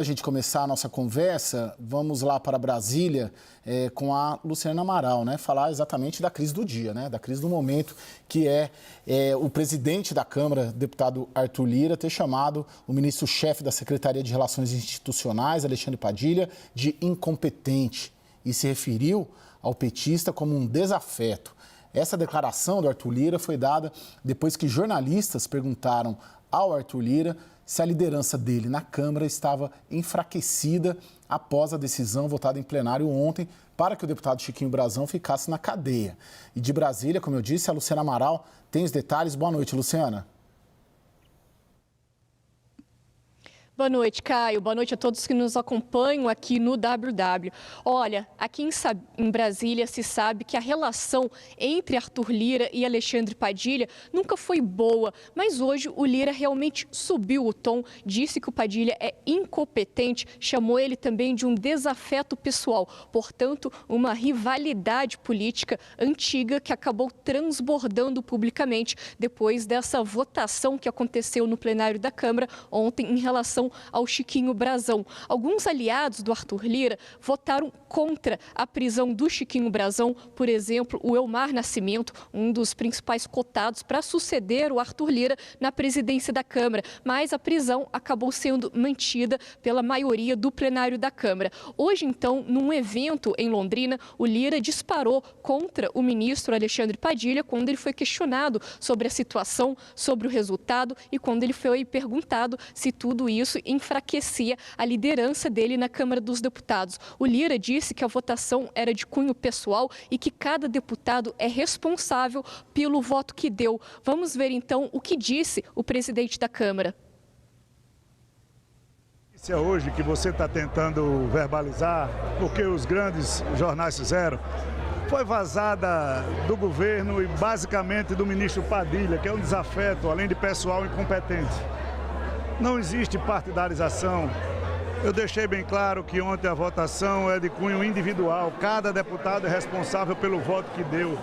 A gente começar a nossa conversa, vamos lá para Brasília com a Luciana Amaral, né? Falar exatamente da crise do dia, né? Da crise do momento, que é o presidente da Câmara, deputado Arthur Lira, ter chamado o ministro-chefe da Secretaria de Relações Institucionais, Alexandre Padilha, de incompetente e se referiu ao petista como um desafeto. Essa declaração do Arthur Lira foi dada depois que jornalistas perguntaram ao Arthur Lira se a liderança dele na Câmara estava enfraquecida após a decisão votada em plenário ontem para que o deputado Chiquinho Brazão ficasse na cadeia. E de Brasília, como eu disse, a Luciana Amaral tem os detalhes. Boa noite, Luciana. Boa noite, Caio. Boa noite a todos que nos acompanham aqui no WW. Olha, aqui em Brasília se sabe que a relação entre Arthur Lira e Alexandre Padilha nunca foi boa, mas hoje o Lira realmente subiu o tom, disse que o Padilha é incompetente, chamou ele também de um desafeto pessoal, portanto, uma rivalidade política antiga que acabou transbordando publicamente depois dessa votação que aconteceu no plenário da Câmara ontem em relação ao Chiquinho Brazão. Alguns aliados do Arthur Lira votaram contra a prisão do Chiquinho Brazão, por exemplo, o Elmar Nascimento, um dos principais cotados para suceder o Arthur Lira na presidência da Câmara, mas a prisão acabou sendo mantida pela maioria do plenário da Câmara. Hoje, então, num evento em Londrina, o Lira disparou contra o ministro Alexandre Padilha quando ele foi questionado sobre a situação, sobre o resultado e quando ele foi perguntado se tudo isso enfraquecia a liderança dele na Câmara dos Deputados. O Lira disse que a votação era de cunho pessoal e que cada deputado é responsável pelo voto que deu. Vamos ver então o que disse o presidente da Câmara. Isso é hoje que você está tentando verbalizar, porque os grandes jornais fizeram, foi vazada do governo e basicamente do ministro Padilha, que é um desafeto, além de pessoal incompetente. Não existe partidarização. Eu deixei bem claro que ontem a votação é de cunho individual. Cada deputado é responsável pelo voto que deu.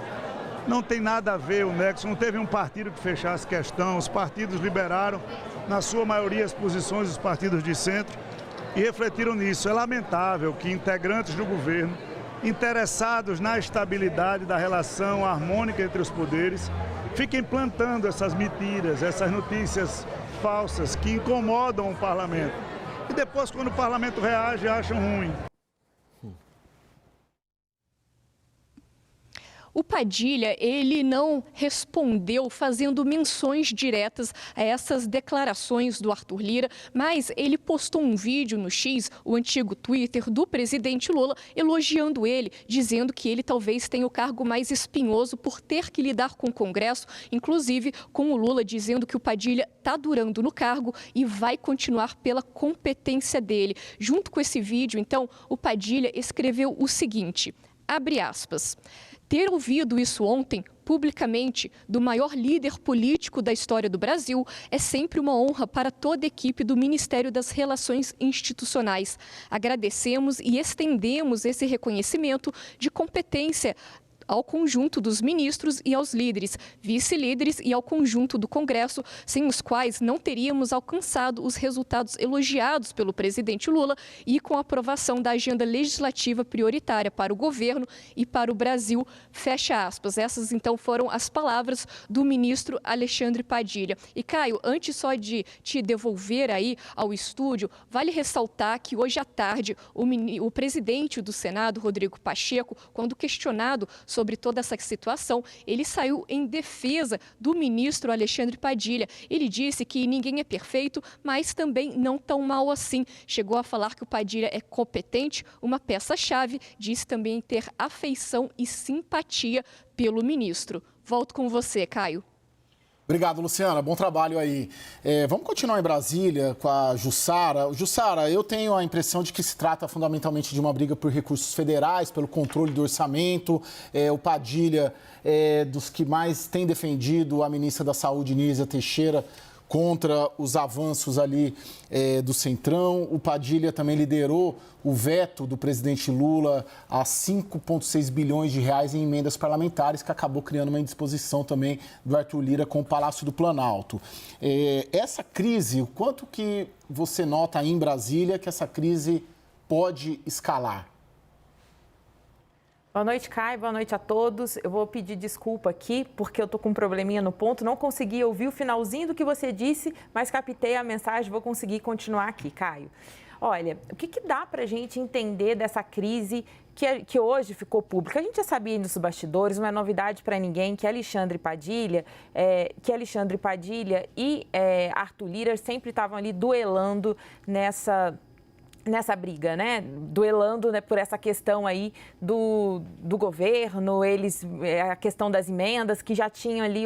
Não tem nada a ver o nexo, não teve um partido que fechasse questão. Os partidos liberaram, na sua maioria, as posições dos partidos de centro e refletiram nisso. É lamentável que integrantes do governo, interessados na estabilidade da relação harmônica entre os poderes, fiquem plantando essas mentiras, essas notícias falsas que incomodam o parlamento. E depois, quando o parlamento reage, acham ruim. O Padilha, ele não respondeu fazendo menções diretas a essas declarações do Arthur Lira, mas ele postou um vídeo no X, o antigo Twitter, do presidente Lula, elogiando ele, dizendo que ele talvez tenha o cargo mais espinhoso por ter que lidar com o Congresso, inclusive com o Lula dizendo que o Padilha está durando no cargo e vai continuar pela competência dele. Junto com esse vídeo, então, o Padilha escreveu o seguinte, abre aspas, ter ouvido isso ontem, publicamente, do maior líder político da história do Brasil, é sempre uma honra para toda a equipe do Ministério das Relações Institucionais. Agradecemos e estendemos esse reconhecimento de competência ao conjunto dos ministros e aos líderes, vice-líderes e ao conjunto do Congresso, sem os quais não teríamos alcançado os resultados elogiados pelo presidente Lula e com a aprovação da agenda legislativa prioritária para o governo e para o Brasil, fecha aspas. Essas, então, foram as palavras do ministro Alexandre Padilha. E, Caio, antes só de te devolver aí ao estúdio, vale ressaltar que hoje à tarde o presidente do Senado, Rodrigo Pacheco, quando questionado sobre toda essa situação, ele saiu em defesa do ministro Alexandre Padilha. Ele disse que ninguém é perfeito, mas também não tão mal assim. Chegou a falar que o Padilha é competente, uma peça-chave, disse também ter afeição e simpatia pelo ministro. Volto com você, Caio. Obrigado, Luciana. Bom trabalho aí. Vamos continuar em Brasília com a Jussara. Jussara, eu tenho a impressão de que se trata fundamentalmente de uma briga por recursos federais, pelo controle do orçamento. O Padilha é dos que mais tem defendido a ministra da Saúde, Nízia Teixeira, contra os avanços ali do Centrão. O Padilha também liderou o veto do presidente Lula a 5,6 bilhões de reais em emendas parlamentares, que acabou criando uma indisposição também do Arthur Lira com o Palácio do Planalto. Essa crise, o quanto que você nota aí em Brasília que essa crise pode escalar? Boa noite, Caio. Boa noite a todos. Eu vou pedir desculpa aqui, porque eu estou com um probleminha no ponto. Não consegui ouvir o finalzinho do que você disse, mas captei a mensagem, vou conseguir continuar aqui, Caio. Olha, o que dá para a gente entender dessa crise que hoje ficou pública? A gente já sabia nos bastidores, não é novidade para ninguém, que Alexandre Padilha e Arthur Lira sempre estavam ali duelando nessa briga, né? Duelando, né, por essa questão aí do governo, a questão das emendas, que já tinha ali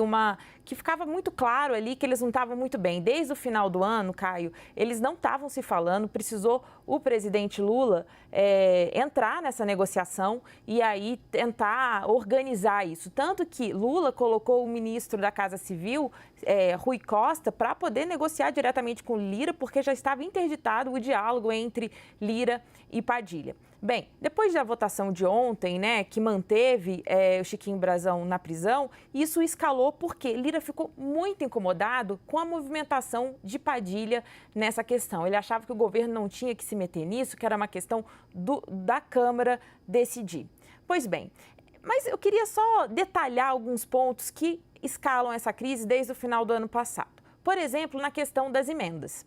que ficava muito claro ali que eles não estavam muito bem. Desde o final do ano, Caio, eles não estavam se falando, precisou o presidente Lula entrar nessa negociação e aí tentar organizar isso. Tanto que Lula colocou o ministro da Casa Civil, Rui Costa, para poder negociar diretamente com Lira, porque já estava interditado o diálogo entre Lira e Padilha. Bem, depois da votação de ontem, né, que manteve o Chiquinho Brazão na prisão, isso escalou porque Lira ficou muito incomodado com a movimentação de Padilha nessa questão. Ele achava que o governo não tinha que se meter nisso, que era uma questão da Câmara decidir. Pois bem, mas eu queria só detalhar alguns pontos que escalam essa crise desde o final do ano passado. Por exemplo, na questão das emendas.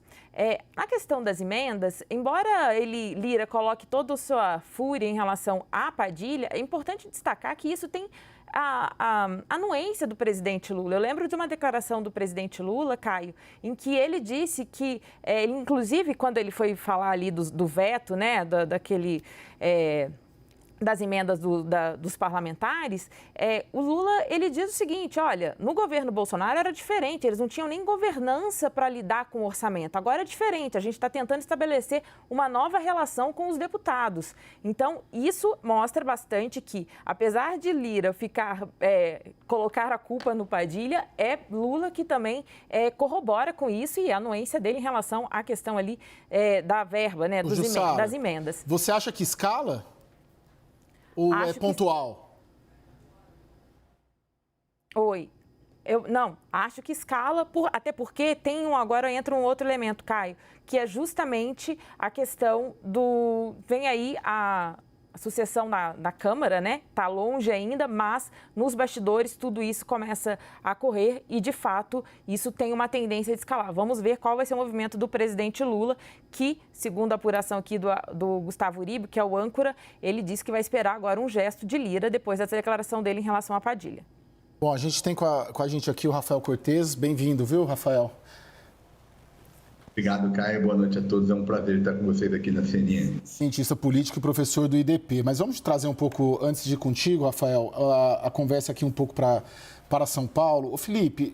Na questão das emendas, embora Lira coloque toda a sua fúria em relação à Padilha, é importante destacar que isso tem a anuência do presidente Lula. Eu lembro de uma declaração do presidente Lula, Caio, em que ele disse que, inclusive, quando ele foi falar ali do veto, né, das emendas dos parlamentares, o Lula, ele diz o seguinte: olha, no governo Bolsonaro era diferente, eles não tinham nem governança para lidar com o orçamento. Agora é diferente, a gente está tentando estabelecer uma nova relação com os deputados. Então, isso mostra bastante que, apesar de Lira colocar a culpa no Padilha, é Lula que também corrobora com isso e a anuência dele em relação à questão ali da verba, né, das emendas. Você acha que escala? Ou é pontual? Oi. Não, acho que escala, até porque agora entra um outro elemento, Caio, que é justamente a questão vem aí a sucessão na Câmara, né? Está longe ainda, mas nos bastidores tudo isso começa a correr e, de fato, isso tem uma tendência de escalar. Vamos ver qual vai ser o movimento do presidente Lula, que, segundo a apuração aqui do Gustavo Uribe, que é o âncora, ele disse que vai esperar agora um gesto de Lira depois dessa declaração dele em relação à Padilha. Bom, a gente tem com a gente aqui o Rafael Cortes. Bem-vindo, viu, Rafael? Obrigado, Caio. Boa noite a todos. É um prazer estar com vocês aqui na CNN. Cientista político e professor do IDP. Mas vamos trazer um pouco, antes de ir contigo, Rafael, a conversa aqui um pouco para São Paulo. Ô, Felipe,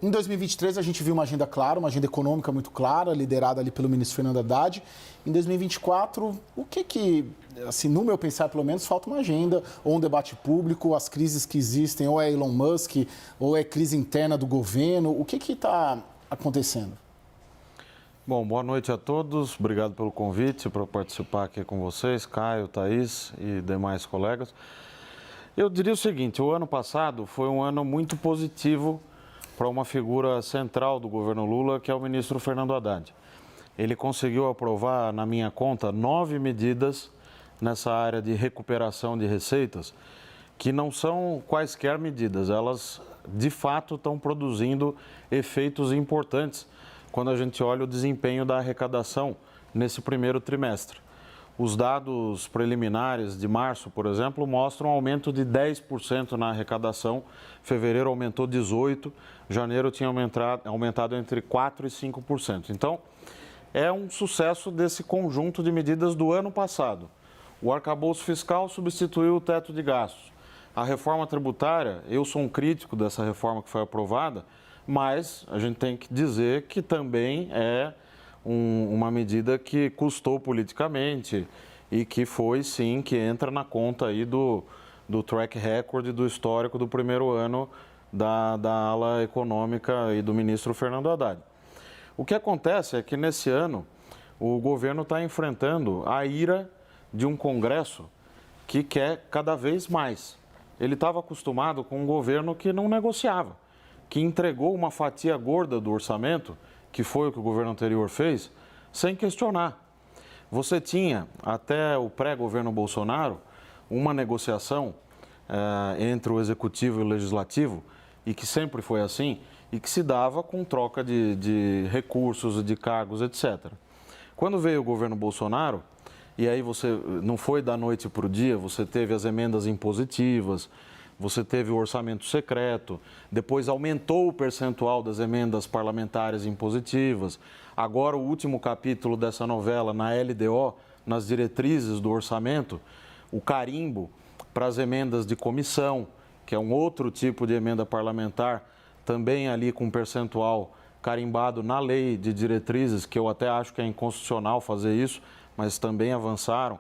em 2023 a gente viu uma agenda clara, uma agenda econômica muito clara, liderada ali pelo ministro Fernando Haddad. Em 2024, o que, assim, no meu pensar, pelo menos, falta uma agenda ou um debate público, as crises que existem, ou é Elon Musk, ou é crise interna do governo, o que está acontecendo? Bom, boa noite a todos. Obrigado pelo convite para participar aqui com vocês, Caio, Thaís e demais colegas. Eu diria o seguinte: o ano passado foi um ano muito positivo para uma figura central do governo Lula, que é o ministro Fernando Haddad. Ele conseguiu aprovar, na minha conta, 9 medidas nessa área de recuperação de receitas, que não são quaisquer medidas, elas de fato estão produzindo efeitos importantes quando a gente olha o desempenho da arrecadação nesse primeiro trimestre. Os dados preliminares de março, por exemplo, mostram um aumento de 10% na arrecadação. Fevereiro aumentou 18%, janeiro tinha aumentado entre 4% e 5%. Então, é um sucesso desse conjunto de medidas do ano passado. O arcabouço fiscal substituiu o teto de gastos. A reforma tributária, eu sou um crítico dessa reforma que foi aprovada, mas a gente tem que dizer que também é uma medida que custou politicamente e que foi, sim, que entra na conta aí do track record, do histórico do primeiro ano da ala econômica e do ministro Fernando Haddad. O que acontece é que nesse ano o governo está enfrentando a ira de um Congresso que quer cada vez mais. Ele estava acostumado com um governo que não negociava, que entregou uma fatia gorda do orçamento, que foi o que o governo anterior fez, sem questionar. Você tinha, até o pré-governo Bolsonaro, uma negociação entre o Executivo e o Legislativo, e que sempre foi assim, e que se dava com troca de recursos, de cargos, etc. Quando veio o governo Bolsonaro, e aí você não foi da noite para o dia, você teve as emendas impositivas, você teve o orçamento secreto, depois aumentou o percentual das emendas parlamentares impositivas. Agora, o último capítulo dessa novela, na LDO, nas diretrizes do orçamento, o carimbo para as emendas de comissão, que é um outro tipo de emenda parlamentar, também ali com percentual carimbado na lei de diretrizes, que eu até acho que é inconstitucional fazer isso, mas também avançaram,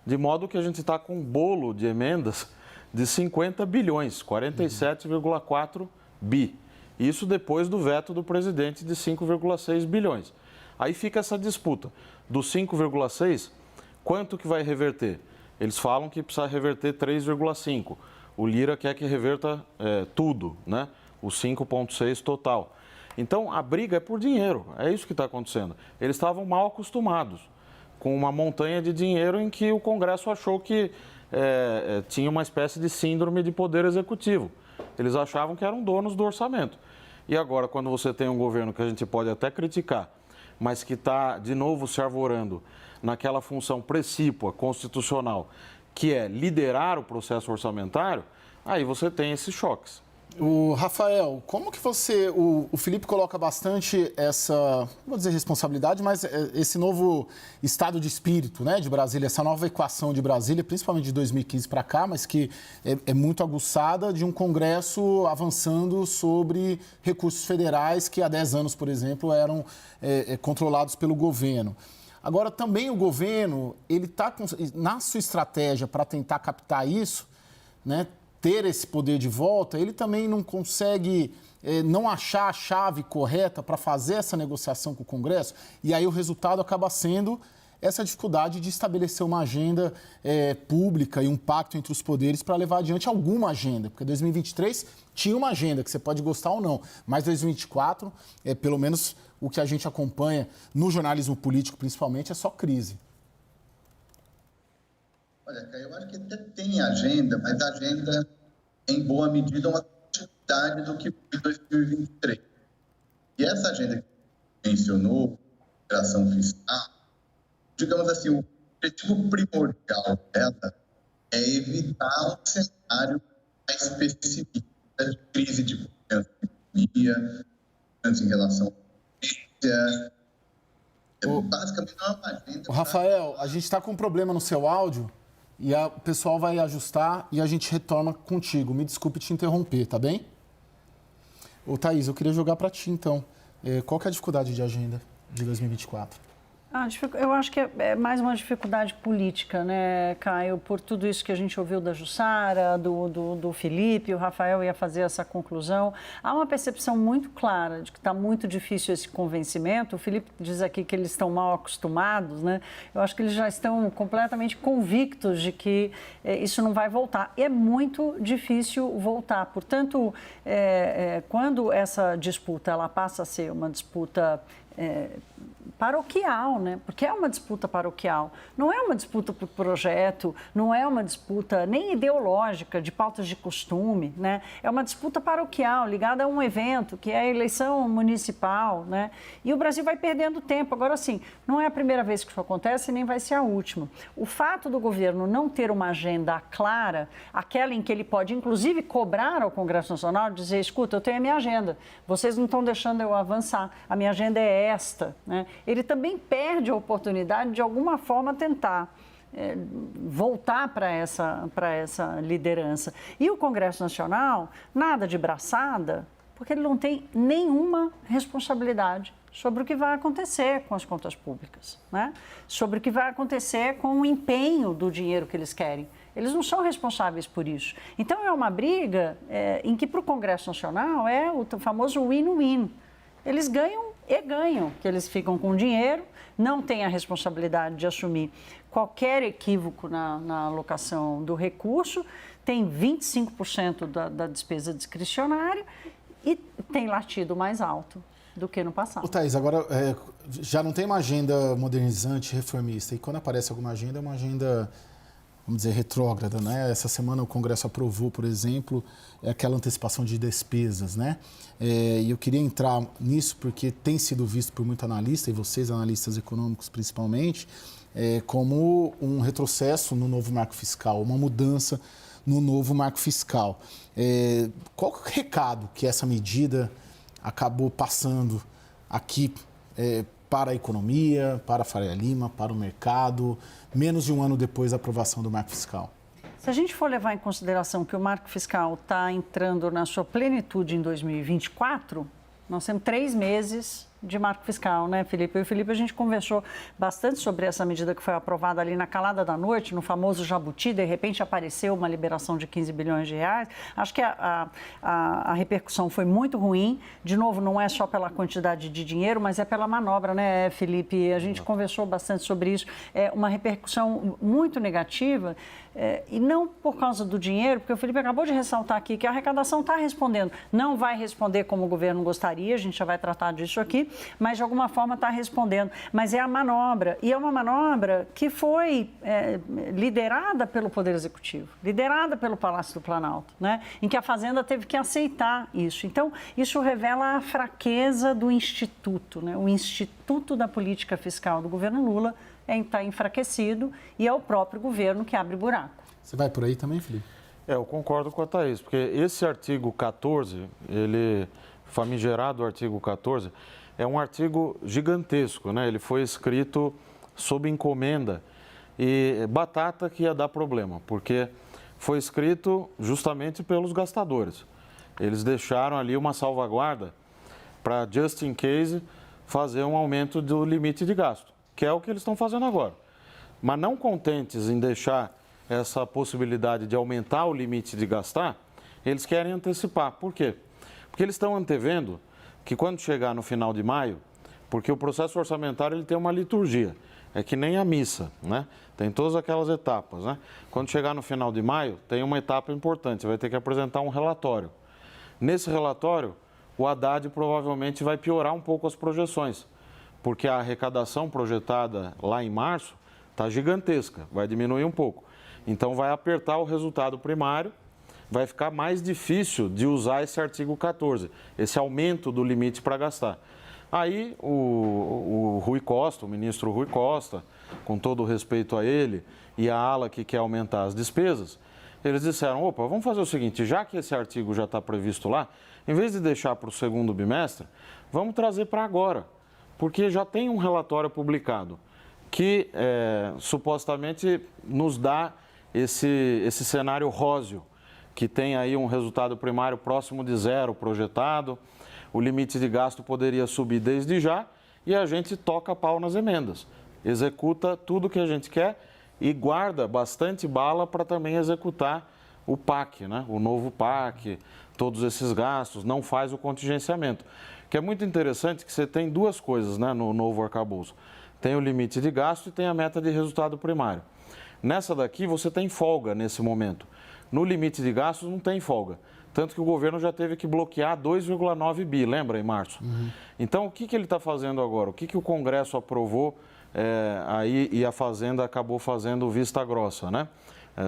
de modo que a gente está com um bolo de emendas de 50 bilhões, 47,4 bi. Isso depois do veto do presidente de 5,6 bilhões. Aí fica essa disputa. Dos 5,6, quanto que vai reverter? Eles falam que precisa reverter 3,5. O Lira quer que reverta tudo, né? O 5,6 total. Então, a briga é por dinheiro. É isso que está acontecendo. Eles estavam mal acostumados com uma montanha de dinheiro em que o Congresso achou que tinha uma espécie de síndrome de poder executivo. Eles achavam que eram donos do orçamento. E agora, quando você tem um governo que a gente pode até criticar, mas que está, de novo, se arvorando naquela função precípua, constitucional, que é liderar o processo orçamentário, aí você tem esses choques. O Rafael, como que o Felipe coloca bastante essa, não vou dizer responsabilidade, mas esse novo estado de espírito, né, de Brasília, essa nova equação de Brasília, principalmente de 2015 para cá, mas que é muito aguçada, de um Congresso avançando sobre recursos federais que há 10 anos, por exemplo, eram controlados pelo governo. Agora, também o governo, ele está na sua estratégia para tentar captar isso, né, ter esse poder de volta, ele também não consegue não achar a chave correta para fazer essa negociação com o Congresso, e aí o resultado acaba sendo essa dificuldade de estabelecer uma agenda pública e um pacto entre os poderes para levar adiante alguma agenda, porque 2023 tinha uma agenda que você pode gostar ou não, mas 2024, pelo menos o que a gente acompanha no jornalismo político principalmente, é só crise. Olha, eu acho que até tem agenda, mas a agenda, em boa medida, é uma continuidade do que foi 2023. E essa agenda que você mencionou, operação fiscal, digamos assim, o objetivo primordial dela é evitar um cenário mais pessimista de crise de confiança na economia, em relação à polícia. Basicamente, não é uma agenda... Rafael, a gente está com um problema no seu áudio. E o pessoal vai ajustar e a gente retorna contigo. Me desculpe te interromper, tá bem? Ô, Thaís, eu queria jogar para ti, então. Qual que é a dificuldade de agenda de 2024? Eu acho que é mais uma dificuldade política, né, Caio? Por tudo isso que a gente ouviu da Jussara, do Felipe, o Rafael ia fazer essa conclusão. Há uma percepção muito clara de que está muito difícil esse convencimento. O Felipe diz aqui que eles estão mal acostumados, né? Eu acho que eles já estão completamente convictos de que isso não vai voltar. E é muito difícil voltar. Portanto, quando essa disputa ela passa a ser uma disputa paroquial, né? Porque é uma disputa paroquial, não é uma disputa por projeto, não é uma disputa nem ideológica de pautas de costume, né? É uma disputa paroquial ligada a um evento que é a eleição municipal, né? E o Brasil vai perdendo tempo. Agora, sim, não é a primeira vez que isso acontece, nem vai ser a última. O fato do governo não ter uma agenda clara, aquela em que ele pode, inclusive, cobrar ao Congresso Nacional, dizer, escuta, eu tenho a minha agenda, vocês não estão deixando eu avançar, a minha agenda é esta, né? Ele também perde a oportunidade de, de alguma forma, tentar voltar para essa liderança. E o Congresso Nacional, nada de braçada, porque ele não tem nenhuma responsabilidade sobre o que vai acontecer com as contas públicas, né? Sobre o que vai acontecer com o empenho do dinheiro que eles querem. Eles não são responsáveis por isso. Então, é uma briga em que, para o Congresso Nacional, é o famoso win-win. Eles ganham e ganham, que eles ficam com dinheiro, não têm a responsabilidade de assumir qualquer equívoco na alocação do recurso, tem 25% da despesa discricionária e tem latido mais alto do que no passado. Thaís, agora já não tem uma agenda modernizante, reformista, e quando aparece alguma agenda, é uma agenda, vamos dizer, retrógrada, né? Essa semana o Congresso aprovou, por exemplo, aquela antecipação de despesas, né? E eu queria entrar nisso porque tem sido visto por muito analista, e vocês, analistas econômicos principalmente, como um retrocesso no novo marco fiscal, uma mudança no novo marco fiscal. Qual o recado que essa medida acabou passando aqui para a economia, para a Faria Lima, para o mercado, menos de um ano depois da aprovação do marco fiscal? Se a gente for levar em consideração que o marco fiscal está entrando na sua plenitude em 2024, nós temos 3 meses de marco fiscal, né, Felipe? Eu e o Felipe, a gente conversou bastante sobre essa medida que foi aprovada ali na calada da noite, no famoso Jabuti, de repente apareceu uma liberação de 15 bilhões de reais. Acho que a repercussão foi muito ruim. De novo, não é só pela quantidade de dinheiro, mas é pela manobra, né, Felipe? A gente conversou bastante sobre isso. É uma repercussão muito negativa, e não por causa do dinheiro, porque o Felipe acabou de ressaltar aqui que a arrecadação está respondendo. Não vai responder como o governo gostaria, a gente já vai tratar disso aqui, mas de alguma forma está respondendo. Mas é a manobra, e é uma manobra que foi liderada pelo Poder Executivo, liderada pelo Palácio do Planalto, né? Em que a Fazenda teve que aceitar isso. Então, isso revela a fraqueza do Instituto, né? O Instituto da Política Fiscal do governo Lula está enfraquecido e é o próprio governo que abre buraco. Você vai por aí também, Felipe? Eu concordo com a Thaís, porque esse artigo 14, ele, famigerado artigo 14, é um artigo gigantesco, né? Ele foi escrito sob encomenda e batata que ia dar problema, porque foi escrito justamente pelos gastadores. Eles deixaram ali uma salvaguarda para, just in case, fazer um aumento do limite de gasto, que é o que eles estão fazendo agora. Mas não contentes em deixar essa possibilidade de aumentar o limite de gastar, eles querem antecipar. Por quê? Porque eles estão antevendo que quando chegar no final de maio, porque o processo orçamentário ele tem uma liturgia, é que nem a missa, né? Tem todas aquelas etapas, né? Quando chegar no final de maio, tem uma etapa importante, você vai ter que apresentar um relatório. Nesse relatório, o Haddad provavelmente vai piorar um pouco as projeções, porque a arrecadação projetada lá em março está gigantesca, vai diminuir um pouco. Então, vai apertar o resultado primário, vai ficar mais difícil de usar esse artigo 14, esse aumento do limite para gastar. Aí, o Rui Costa, o ministro Rui Costa, com todo o respeito a ele, e a ala que quer aumentar as despesas, eles disseram, opa, vamos fazer o seguinte, já que esse artigo já está previsto lá, em vez de deixar para o segundo bimestre, vamos trazer para agora, porque já tem um relatório publicado que supostamente nos dá esse cenário róseo, que tem aí um resultado primário próximo de zero projetado, o limite de gasto poderia subir desde já e a gente toca pau nas emendas, executa tudo que a gente quer e guarda bastante bala para também executar o PAC, né? O novo PAC, todos esses gastos, não faz o contingenciamento. Que é muito interessante que você tem duas coisas, né, no novo arcabouço. Tem o limite de gasto e tem a meta de resultado primário. Nessa daqui você tem folga nesse momento. No limite de gastos não tem folga. Tanto que o governo já teve que bloquear 2,9 bi, lembra, em março? Então, o que ele está fazendo agora? O que o Congresso aprovou aí e a Fazenda acabou fazendo vista grossa, né?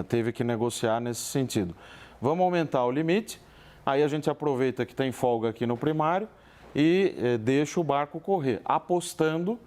Teve que negociar nesse sentido. Vamos aumentar o limite, aí a gente aproveita que tem folga aqui no primário e deixa o barco correr, apostando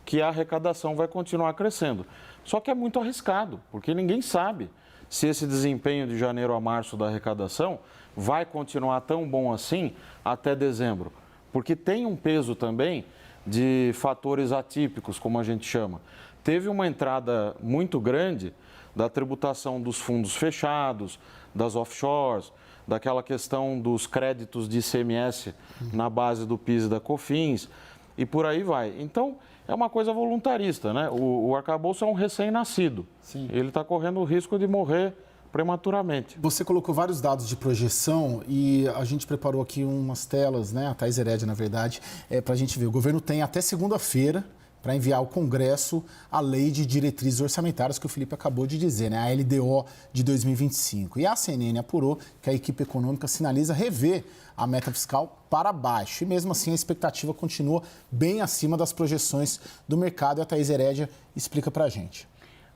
que a arrecadação vai continuar crescendo. Só que é muito arriscado, porque ninguém sabe se esse desempenho de janeiro a março da arrecadação vai continuar tão bom assim até dezembro. Porque tem um peso também de fatores atípicos, como a gente chama. Teve uma entrada muito grande da tributação dos fundos fechados, das offshores, daquela questão dos créditos de ICMS na base do PIS e da COFINS, e por aí vai. Então, é uma coisa voluntarista, né? O arcabouço é um recém-nascido. Ele está correndo o risco de morrer prematuramente. Você colocou vários dados de projeção e a gente preparou aqui umas telas, né? A Thaís Herédia, na verdade, para a gente ver. O governo tem até segunda-feira para enviar ao Congresso a Lei de Diretrizes Orçamentárias que o Felipe acabou de dizer, né? A LDO de 2025. E a CNN apurou que a equipe econômica sinaliza rever a meta fiscal para baixo. E mesmo assim a expectativa continua bem acima das projeções do mercado. E a Thaís Herédia explica para a gente.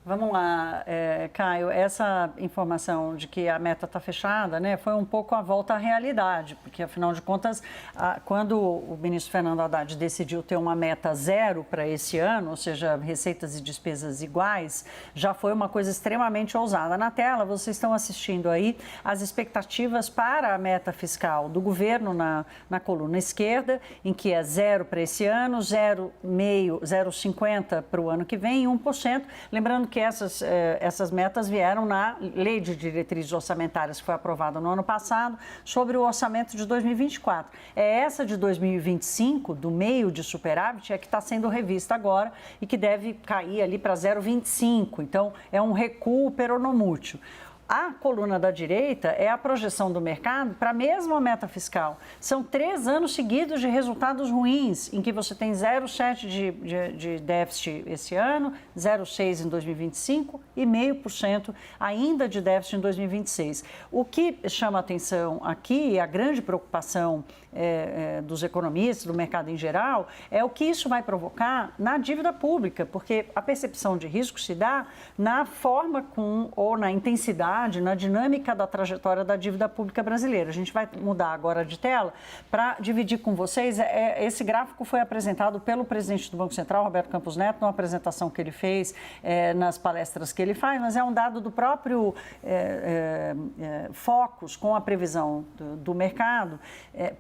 Vamos lá, Caio, essa informação de que a meta está fechada, né, foi um pouco a volta à realidade, porque, afinal de contas, quando o ministro Fernando Haddad decidiu ter uma meta zero para esse ano, ou seja, receitas e despesas iguais, já foi uma coisa extremamente ousada. Na tela, vocês estão assistindo aí as expectativas para a meta fiscal do governo na coluna esquerda, em que é zero para esse ano, 0,50 para o ano que vem e 1%. Lembrando que essas metas vieram na Lei de Diretrizes Orçamentárias, que foi aprovada no ano passado, sobre o orçamento de 2024. É essa de 2025, do meio de superávit, é que está sendo revista agora e que deve cair ali para 0,25. Então, é um recuo peronomútil. A coluna da direita é a projeção do mercado para a mesma meta fiscal. São 3 anos seguidos de resultados ruins, em que você tem 0,7% de déficit esse ano, 0,6% em 2025 e 0,5% ainda de déficit em 2026. O que chama atenção aqui, a grande preocupação dos economistas, do mercado em geral, é o que isso vai provocar na dívida pública, porque a percepção de risco se dá na forma ou na intensidade, na dinâmica da trajetória da dívida pública brasileira. A gente vai mudar agora de tela para dividir com vocês. Esse gráfico foi apresentado pelo presidente do Banco Central, Roberto Campos Neto, numa apresentação que ele fez nas palestras que ele faz, mas é um dado do próprio Focus, com a previsão do mercado,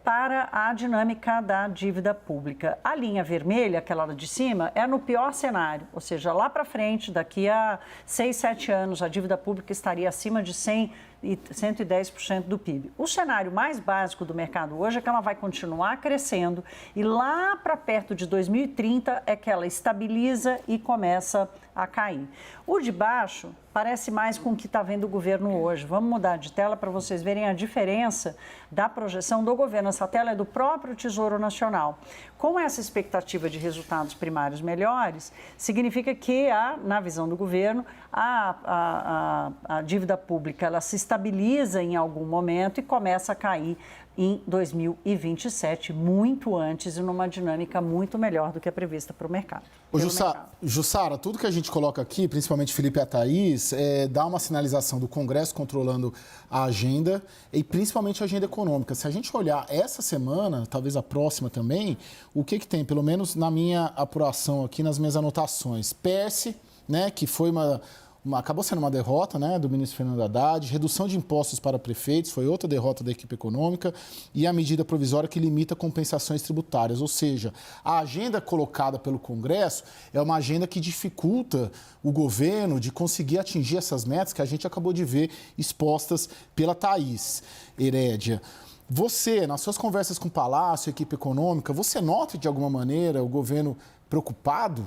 para a dinâmica da dívida pública. A linha vermelha, aquela lá de cima, é no pior cenário, ou seja, lá para frente, daqui a 6, 7 anos, a dívida pública estaria acima de 110% do PIB. O cenário mais básico do mercado hoje é que ela vai continuar crescendo e lá para perto de 2030 é que ela estabiliza e começa a cair. O de baixo parece mais com o que está vendo o governo hoje. Vamos mudar de tela para vocês verem a diferença da projeção do governo. Essa tela é do próprio Tesouro Nacional. Com essa expectativa de resultados primários melhores, significa que, na visão do governo, a dívida pública ela se estabiliza em algum momento e começa a cair em 2027, muito antes e numa dinâmica muito melhor do que a prevista para o mercado. Jussara, tudo que a gente coloca aqui, principalmente Felipe e a Thaís, dá uma sinalização do Congresso controlando a agenda e principalmente a agenda econômica. Se a gente olhar essa semana, talvez a próxima também, o que tem, pelo menos na minha apuração aqui, nas minhas anotações, PERSE, né, que foi acabou sendo uma derrota, né, do ministro Fernando Haddad, redução de impostos para prefeitos, foi outra derrota da equipe econômica, e a medida provisória que limita compensações tributárias. Ou seja, a agenda colocada pelo Congresso é uma agenda que dificulta o governo de conseguir atingir essas metas que a gente acabou de ver expostas pela Thaís Herédia. Você, nas suas conversas com o Palácio, equipe econômica, você nota de alguma maneira o governo preocupado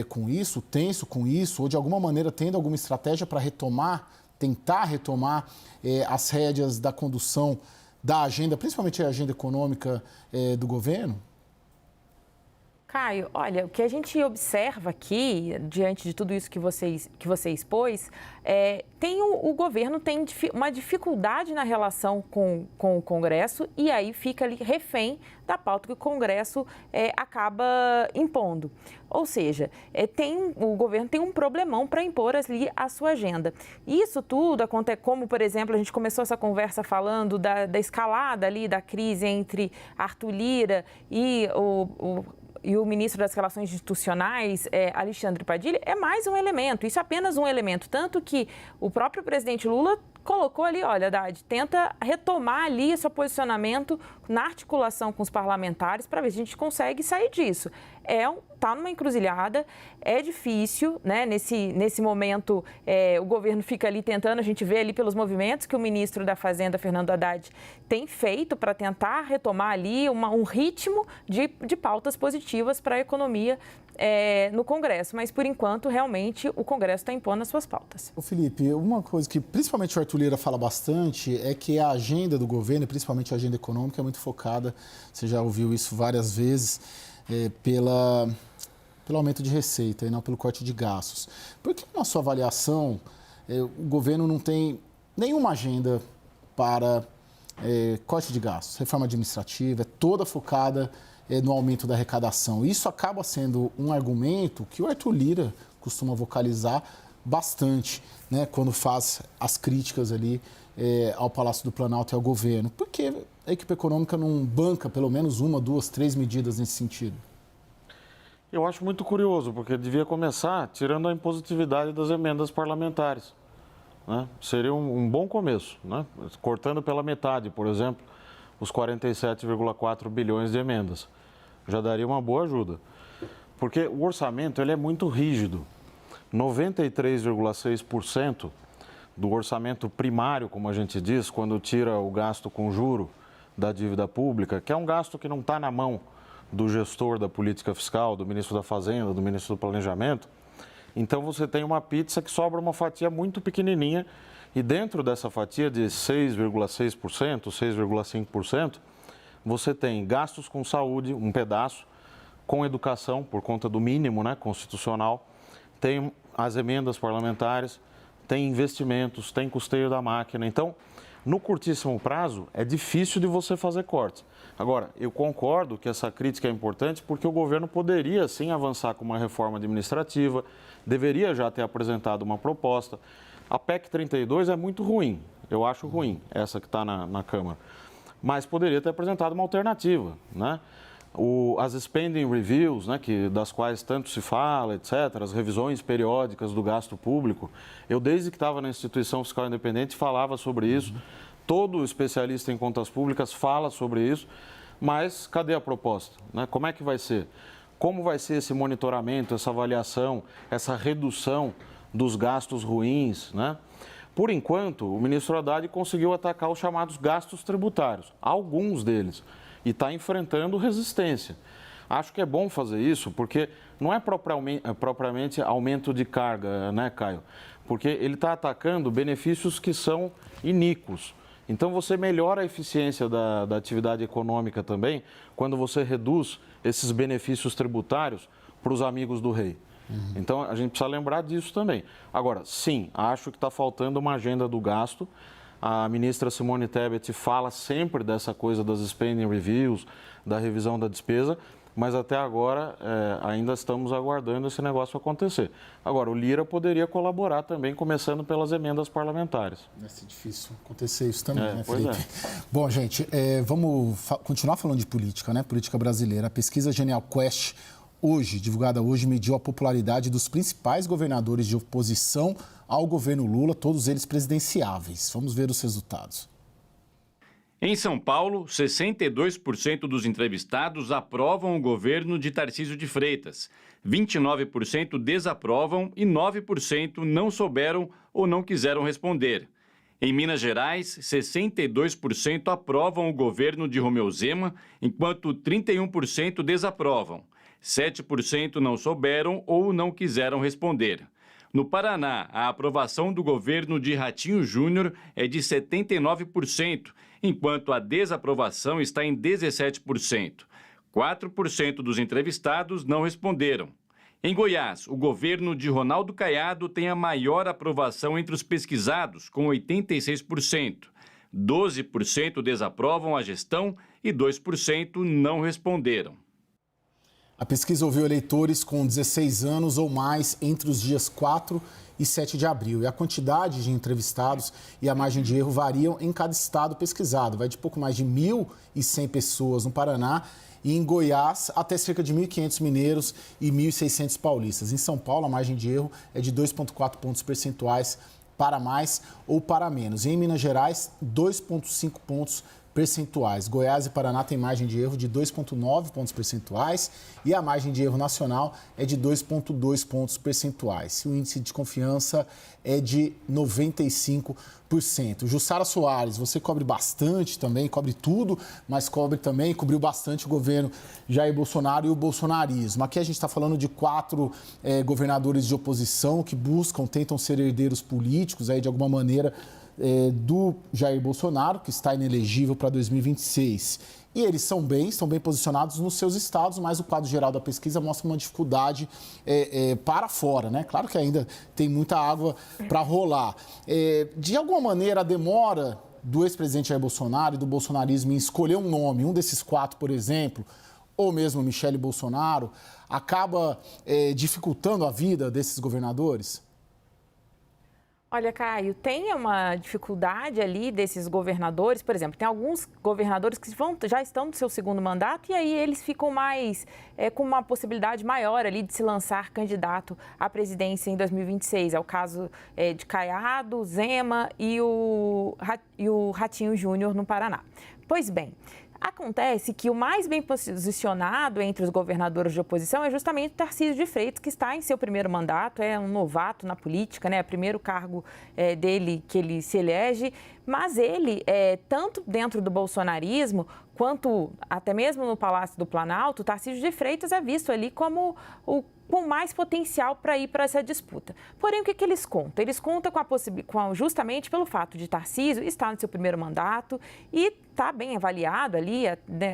com isso, tenso com isso, ou de alguma maneira tendo alguma estratégia para tentar retomar as rédeas da condução da agenda, principalmente a agenda econômica do governo? Caio, olha, o que a gente observa aqui, diante de tudo isso que você expôs, o governo tem uma dificuldade na relação com o Congresso e aí fica ali refém da pauta que o Congresso acaba impondo. Ou seja, o governo tem um problemão para impor ali a sua agenda. Isso tudo acontece, como, por exemplo, a gente começou essa conversa falando da escalada ali da crise entre Arthur Lira e o ministro das Relações Institucionais, Alexandre Padilha, é mais um elemento, isso é apenas um elemento. Tanto que o próprio presidente Lula colocou ali, olha, Haddad, tenta retomar ali seu posicionamento na articulação com os parlamentares para ver se a gente consegue sair disso. Está numa encruzilhada, é difícil, né? Nesse momento, o governo fica ali tentando, a gente vê ali pelos movimentos que o ministro da Fazenda, Fernando Haddad, tem feito para tentar retomar ali um ritmo de pautas positivas para a economia no Congresso. Mas, por enquanto, realmente, o Congresso está impondo as suas pautas. Ô Felipe, uma coisa que principalmente o Arthur Lira fala bastante é que a agenda do governo, principalmente a agenda econômica, é muito focada, você já ouviu isso várias vezes, pelo aumento de receita e não pelo corte de gastos. Por que, na sua avaliação, o governo não tem nenhuma agenda para corte de gastos? Reforma administrativa é toda focada no aumento da arrecadação. Isso acaba sendo um argumento que o Arthur Lira costuma vocalizar bastante, né, quando faz as críticas ali ao Palácio do Planalto e ao governo. Por que a equipe econômica não banca pelo menos 1, 2, 3 medidas nesse sentido? Eu acho muito curioso, porque devia começar tirando a impositividade das emendas parlamentares, né? Seria um bom começo, né? Cortando pela metade, por exemplo, os 47,4 bilhões de emendas. Já daria uma boa ajuda. Porque o orçamento ele é muito rígido. 93,6% do orçamento primário, como a gente diz, quando tira o gasto com juro da dívida pública, que é um gasto que não está na mão do gestor da política fiscal, do ministro da Fazenda, do ministro do Planejamento. Então você tem uma pizza que sobra uma fatia muito pequenininha e dentro dessa fatia de 6,6%, 6,5%, você tem gastos com saúde, um pedaço, com educação, por conta do mínimo, né, constitucional, tem as emendas parlamentares, tem investimentos, tem custeio da máquina. Então, no curtíssimo prazo, é difícil de você fazer cortes. Agora, eu concordo que essa crítica é importante porque o governo poderia, sim, avançar com uma reforma administrativa, deveria já ter apresentado uma proposta. A PEC 32 é muito ruim, eu acho ruim, essa que está na Câmara. Mas poderia ter apresentado uma alternativa, né? As spending reviews, né, das quais tanto se fala, etc., as revisões periódicas do gasto público, eu desde que estava na instituição fiscal independente falava sobre isso, todo especialista em contas públicas fala sobre isso, mas cadê a proposta? Né? Como é que vai ser? Como vai ser esse monitoramento, essa avaliação, essa redução dos gastos ruins, né? Por enquanto, o ministro Haddad conseguiu atacar os chamados gastos tributários, alguns deles, e está enfrentando resistência. Acho que é bom fazer isso, porque não é propriamente aumento de carga, né, Caio? Porque ele está atacando benefícios que são iníquos. Então, você melhora a eficiência da atividade econômica também, quando você reduz esses benefícios tributários para os amigos do rei. Então, a gente precisa lembrar disso também. Agora, sim, acho que está faltando uma agenda do gasto. A ministra Simone Tebet fala sempre dessa coisa das spending reviews, da revisão da despesa, mas até agora ainda estamos aguardando esse negócio acontecer. Agora, o Lira poderia colaborar também, começando pelas emendas parlamentares. Vai ser difícil acontecer isso também, né, Felipe? Bom, gente, vamos continuar falando de política, né? Política brasileira. A pesquisa Genial Quest, divulgada hoje, mediu a popularidade dos principais governadores de oposição ao governo Lula, todos eles presidenciáveis. Vamos ver os resultados. Em São Paulo, 62% dos entrevistados aprovam o governo de Tarcísio de Freitas, 29% desaprovam e 9% não souberam ou não quiseram responder. Em Minas Gerais, 62% aprovam o governo de Romeu Zema, enquanto 31% desaprovam. 7% não souberam ou não quiseram responder. No Paraná, a aprovação do governo de Ratinho Júnior é de 79%, enquanto a desaprovação está em 17%. 4% dos entrevistados não responderam. Em Goiás, o governo de Ronaldo Caiado tem a maior aprovação entre os pesquisados, com 86%. 12% desaprovam a gestão e 2% não responderam. A pesquisa ouviu eleitores com 16 anos ou mais entre os dias 4 e 7 de abril. E a quantidade de entrevistados e a margem de erro variam em cada estado pesquisado. Vai de pouco mais de 1.100 pessoas no Paraná e em Goiás até cerca de 1.500 mineiros e 1.600 paulistas. Em São Paulo, a margem de erro é de 2,4 pontos percentuais para mais ou para menos. Em Minas Gerais, 2,5 pontos percentuais. Goiás e Paraná têm margem de erro de 2,9 pontos percentuais e a margem de erro nacional é de 2,2 pontos percentuais. O índice de confiança é de 95%. Jussara Soares, você cobre bastante também, cobre tudo, mas cobriu bastante o governo Jair Bolsonaro e o bolsonarismo. Aqui a gente está falando de 4 governadores de oposição que tentam ser herdeiros políticos aí de alguma maneira do Jair Bolsonaro, que está inelegível para 2026. E eles estão bem posicionados nos seus estados, mas o quadro geral da pesquisa mostra uma dificuldade para fora, né? Claro que ainda tem muita água para rolar. De alguma maneira, a demora do ex-presidente Jair Bolsonaro e do bolsonarismo em escolher um nome, um desses 4, por exemplo, ou mesmo Michele Bolsonaro, acaba dificultando a vida desses governadores? Olha, Caio, tem uma dificuldade ali desses governadores, por exemplo, tem alguns governadores que já estão no seu segundo mandato e aí eles ficam mais, com uma possibilidade maior ali de se lançar candidato à presidência em 2026. É o caso de Caiado, Zema e o Ratinho Júnior no Paraná. Pois bem, acontece que o mais bem posicionado entre os governadores de oposição é justamente o Tarcísio de Freitas, que está em seu primeiro mandato, é um novato na política, né? É o primeiro cargo dele que ele se elege, mas ele, tanto dentro do bolsonarismo, quanto até mesmo no Palácio do Planalto, o Tarcísio de Freitas é visto ali como com mais potencial para ir para essa disputa. Porém, o que eles contam? Eles contam justamente pelo fato de Tarcísio estar no seu primeiro mandato e está bem avaliado ali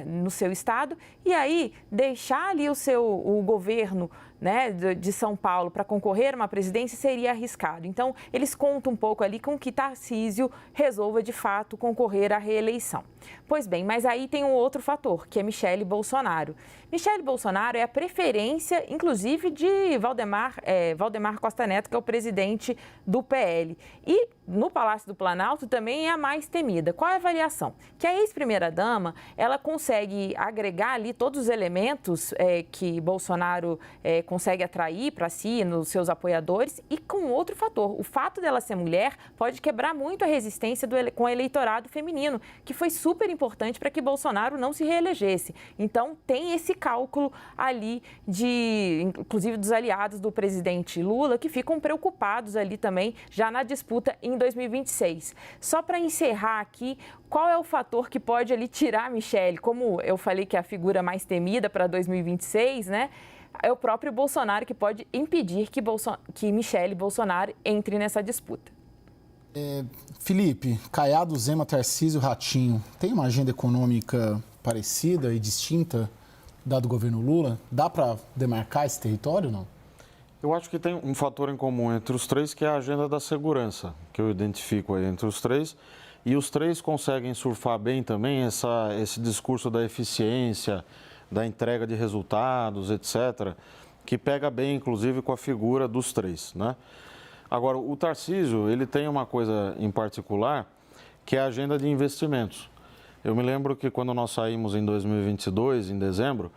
no seu estado, e aí deixar ali o governo, né, de São Paulo para concorrer a uma presidência seria arriscado. Então, eles contam um pouco ali com que Tarcísio resolva, de fato, concorrer à reeleição. Pois bem, mas aí tem um outro fator, que é Michele Bolsonaro. Michele Bolsonaro é a preferência, inclusive, de Valdemar Costa Neto, que é o presidente do PL. E no Palácio do Planalto também é a mais temida. Qual é a avaliação? Que a ex-primeira-dama, ela consegue agregar ali todos os elementos que Bolsonaro consegue atrair para si, nos seus apoiadores, e com outro fator. O fato dela ser mulher pode quebrar muito a resistência com o eleitorado feminino, que foi super importante para que Bolsonaro não se reelegesse. Então, tem esse cálculo ali, inclusive dos aliados do presidente Lula, que ficam preocupados ali também, já na disputa em 2026. Só para encerrar aqui, qual é o fator que pode ali tirar a Michele? Como eu falei que é a figura mais temida para 2026, né? É o próprio Bolsonaro que pode impedir que Michele Bolsonaro entre nessa disputa. Felipe, Caiado, Zema, Tarcísio, Ratinho, tem uma agenda econômica parecida e distinta da do governo Lula? Dá para demarcar esse território, não? Eu acho que tem um fator em comum entre os três, que é a agenda da segurança, que eu identifico aí entre os três. E os três conseguem surfar bem também esse discurso da eficiência, da entrega de resultados, etc., que pega bem, inclusive, com a figura dos três, né? Agora, o Tarcísio, ele tem uma coisa em particular, que é a agenda de investimentos. Eu me lembro que quando nós saímos em 2022, em dezembro,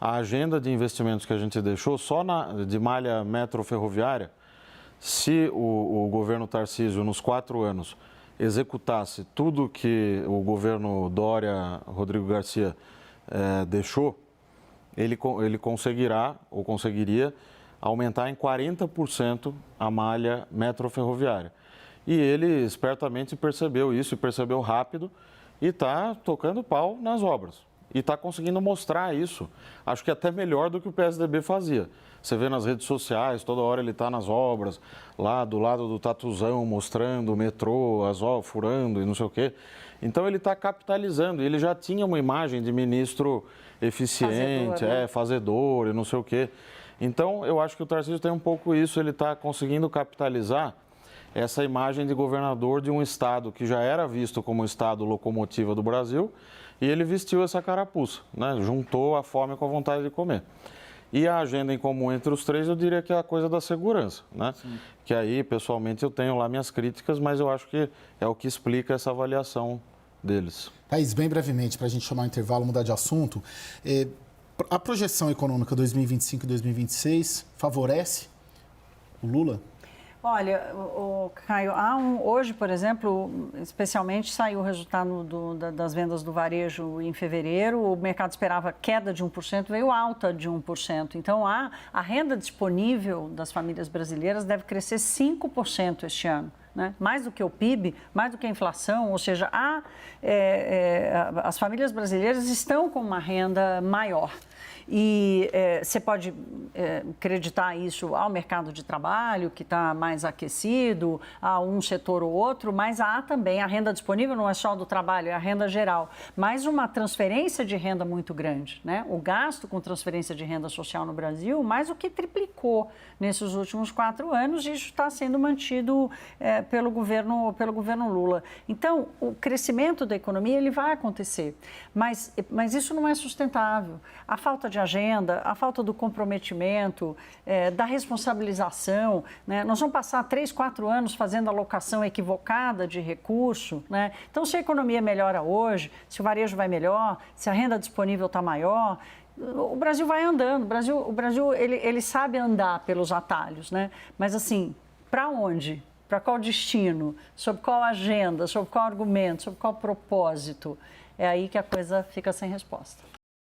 a agenda de investimentos que a gente deixou só de malha metroferroviária, se o governo Tarcísio, nos 4 anos, executasse tudo que o governo Dória, Rodrigo Garcia, deixou, ele conseguiria aumentar em 40% a malha metroferroviária. E ele espertamente percebeu isso, e percebeu rápido, e está tocando pau nas obras. E está conseguindo mostrar isso, acho que até melhor do que o PSDB fazia. Você vê nas redes sociais, toda hora ele está nas obras, lá do lado do Tatuzão, mostrando o metrô, as obras, furando e não sei o quê. Então ele está capitalizando, ele já tinha uma imagem de ministro eficiente, fazedor e não sei o quê. Então eu acho que o Tarcísio tem um pouco isso, ele está conseguindo capitalizar essa imagem de governador de um estado que já era visto como o estado locomotiva do Brasil, e ele vestiu essa carapuça, né? Juntou a fome com a vontade de comer. E a agenda em comum entre os três, eu diria que é a coisa da segurança, né? Sim. Que aí, pessoalmente, eu tenho lá minhas críticas, mas eu acho que é o que explica essa avaliação deles. Thaís, bem brevemente, para a gente chamar o intervalo, mudar de assunto, a projeção econômica 2025 e 2026 favorece o Lula? Olha, Caio, hoje, por exemplo, especialmente saiu o resultado das vendas do varejo em fevereiro, o mercado esperava queda de 1%, veio alta de 1%. Então, a renda disponível das famílias brasileiras deve crescer 5% este ano. Né? Mais do que o PIB, mais do que a inflação, ou seja, as famílias brasileiras estão com uma renda maior. E você pode acreditar isso ao mercado de trabalho, que está mais aquecido, a um setor ou outro, mas há também a renda disponível, não é só do trabalho, é a renda geral, mas uma transferência de renda muito grande. Né? O gasto com transferência de renda social no Brasil mais do que triplicou nesses últimos 4 anos, e isso está sendo mantido pelo governo Lula. Então, o crescimento da economia ele vai acontecer, mas isso não é sustentável. A falta de agenda, a falta do comprometimento, da responsabilização, né? Nós vamos passar 3, 4 anos fazendo alocação equivocada de recurso, né? Então, se a economia melhora hoje, se o varejo vai melhor, se a renda disponível está maior, o Brasil vai andando. O Brasil ele sabe andar pelos atalhos, né? Mas assim, para onde? Para qual destino? Sob qual agenda? Sob qual argumento? Sob qual propósito? É aí que a coisa fica sem resposta.